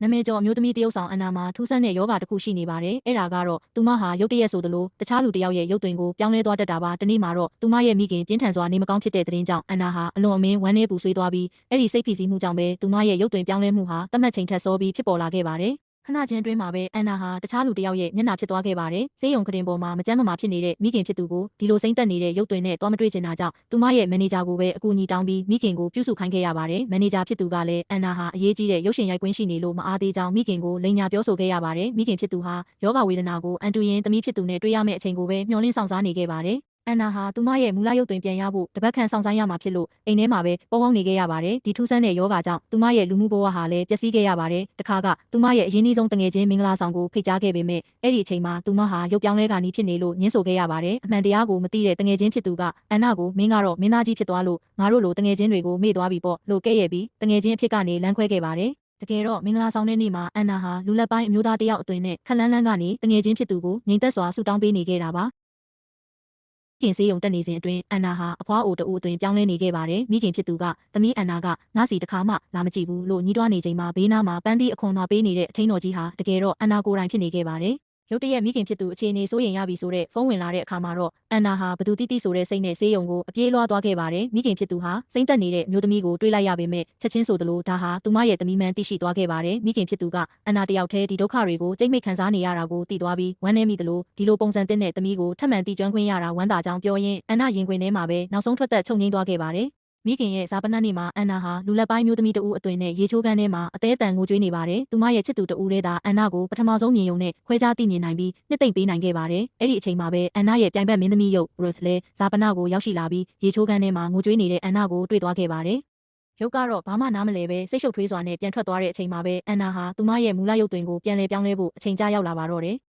နာမည်ကျော်အမျိုးသမီးတရုတ်ဆောင်အန်နာမှာထူးဆန်းတဲ့ယောဂတစ်ခုရှိနေပါတယ်။အဲ့ဒါကတော့သူမဟာရုတ်တရက်ဆိုသလိုတခြားလူတစ်ယောက်ရဲ့ရုပ်သွင်းကိုပြောင်းလဲသွားတတ်တာပါ။တနေ့မှာတော့သူမရဲ့မိခင်ပြင်းထန်စွာနေမကောင်းဖြစ်တဲ့သတင်းကြောင့်အန်နာဟာအလွန်အမင်းဝမ်းနည်းပူဆွေးသွားပြီးအဲ့ဒီစိတ်ဖိစီးမှုကြောင့်ပဲသူမရဲ့ရုပ်သွင်းပြောင်းလဲမှုဟာတတ်မှတ်ချိန်ထက်စောပြီးဖြစ်ပေါ်လာခဲ့ပါတယ်။ခဏချင်းတွင်းမှာပဲအန်နာဟာတခြားလူတစ်ယောက်ရဲ့မျက်နှာဖြစ်သွားခဲ့ပါတယ်။ဆေးရုံခတင်ပေါ်မှာမကျန်းမမာဖြစ်နေတဲ့မိခင်ဖြစ်သူကိုဒီလိုစိမ့်သက်နေတဲ့ရုပ်သွင်းနဲ့တွားမတွေ့ချင်တာကြောင့်သူမရဲ့မန်နေဂျာကိုပဲအကူအညီတောင်းပြီးမိခင်ကိုပြုစုခိုင်းခဲ့ရပါတယ်။မန်နေဂျာဖြစ်သူကလည်းအန်နာဟာအရေးကြီးတဲ့ရုပ်ရှင်ရိုက်ကွင်းရှိနေလို့မအားသေးကြောင်းမိခင်ကိုလိန်ညာပြောဆိုခဲ့ရပါတယ်။မိခင်ဖြစ်သူဟာယောဂဝေဒနာကိုအန်တူရင်သမီးဖြစ်သူနဲ့တွေ့ရမယ့်အချိန်ကိုပဲမျှော်လင့်ဆောင်စားနေခဲ့ပါတယ်။အန်နာဟာသူမရဲ့မူလရုပ်သွင်းပြန်ရဖို့တပတ်ခန့်ဆောင်ဆိုင်ရမှာဖြစ်လို့အိမ်ထဲမှာပဲပေါပေါင်းနေခဲ့ရပါတယ်ဒီထူးဆန်းတဲ့ယောဂကြောင့်သူမရဲ့လူမှုဘဝဟာလည်းပျက်စီးခဲ့ရပါတယ်တခါကသူမရဲ့အရင်းနှီးဆုံးတငယ်ချင်းမင်္ဂလာဆောင်ကိုဖိတ်ကြားခဲ့ပေမဲ့အဲ့ဒီအချိန်မှာသူမဟာရုပ်ပြောင်းလဲခါနီးဖြစ်နေလို့ညှင်းဆိုခဲ့ရပါတယ်အမှန်တရားကိုမသိတဲ့တငယ်ချင်းဖြစ်သူကအန်နာကိုမင်းကတော့မင်းသားကြီးဖြစ်သွားလို့ငါတို့လိုတငယ်ချင်းတွေကိုမေ့သွားပြီပေါ့လို့ကဲ့ရဲ့ပြီးတငယ်ချင်းအဖြစ်ကနေလမ်းခွဲခဲ့ပါတယ်တကယ်တော့မင်္ဂလာဆောင်တဲ့နေ့မှာအန်နာဟာလူလက်ပိုင်းအမျိုးသားတယောက်အသွင်နဲ့ခက်လန်းလန်းကနေတငယ်ချင်းဖြစ်သူကိုငြိမ်သက်စွာဆူတောင်းပေးနေခဲ့တာပါမိခင်ဆေးရုံတက်နေစဉ်အတွင်းအန်နာဟာအဖွားအိုတူအတွင်ပြောင်းလဲနေခဲ့ပါတယ်မိခင်ဖြစ်သူကသမီးအန်နာကငါစီတစ်ခါမှလာမကြည့်ဘူးလို့ညှိတွားနေချိန်မှာဘေးနားမှာပန်းသီးအခွန်တော်ပေးနေတဲ့အထင်းတော်ကြီးဟာတကယ်တော့အန်နာကိုယ်တိုင်ဖြစ်နေခဲ့ပါတယ်ရုတ်တရက်မိခင်ဖြစ်သူအခြေအနေစိုးရိမ်ရပြီဆိုတဲ့ဖုန်းဝင်လာတဲ့အခါမှာတော့အန်နာဟာဘသူတိတိဆိုတဲ့စိတ်နဲ့ဆေးရုံကိုအပြေးလွှားသွားခဲ့ပါတယ်မိခင်ဖြစ်သူဟာစိမ့်သက်နေတဲ့မျိုးသမီးကိုတွေးလိုက်ရပေမဲ့ချက်ချင်းဆိုသလိုဒါဟာသူမရဲ့သမီးမှန်သိရှိသွားခဲ့ပါတယ်မိခင်ဖြစ်သူကအန်နာတယောက်တည်းဒီဒုက္ခတွေကိုကြိတ်မိတ်ခံစားနေရတာကိုသိသွားပြီးဝမ်းနည်းမိသလိုဒီလိုပုံစံတဲ့သမီးကိုထပ်မံတည်ကျွမ်းခွင့်ရတာဝမ်းသာကြောင်းပြောရင်းအန်နာရင်ခွင်ထဲမှာပဲနောက်ဆုံးထွက်သက်ချုပ်ငိမ့်သွားခဲ့ပါတယ်မိခင်ရဲ့ဇာပနနေ့မှာအန်နာဟာလူလက်ပိုင်းမျိုးသမီးတဦးအသွင်နဲ့ရေချိုးခန်းထဲမှာအသေးအတန်ငိုကြွေးနေပါတယ်။သူမရဲ့ချစ်သူတဦးလေးသာအန်နာကိုပထမဆုံးမြင်ယုံနဲ့ခွဲခြားသိမြင်နိုင်ပြီးနှစ်သိမ့်ပေးနိုင်ခဲ့ပါတယ်။အဲ့ဒီအချိန်မှာပဲအန်နာရဲ့ပြိုင်ဘက်မင်းသမီးရုပ် Ruth လည်းဇာပနကိုရောက်ရှိလာပြီးရေချိုးခန်းထဲမှာငိုကြွေးနေတဲ့အန်နာကိုတွေ့သွားခဲ့ပါတယ်။ရုပ်ကတော့ဘာမှနားမလဲပဲစိတ်ရှုပ်ထွေးစွာနဲ့ပြန်ထွက်သွားတဲ့အချိန်မှာပဲအန်နာဟာသူမရဲ့မူလရုပ်သွင်းကိုပြန်လဲပြောင်းလဲဖို့အချိန်ကြာရောက်လာပါတော့တယ်။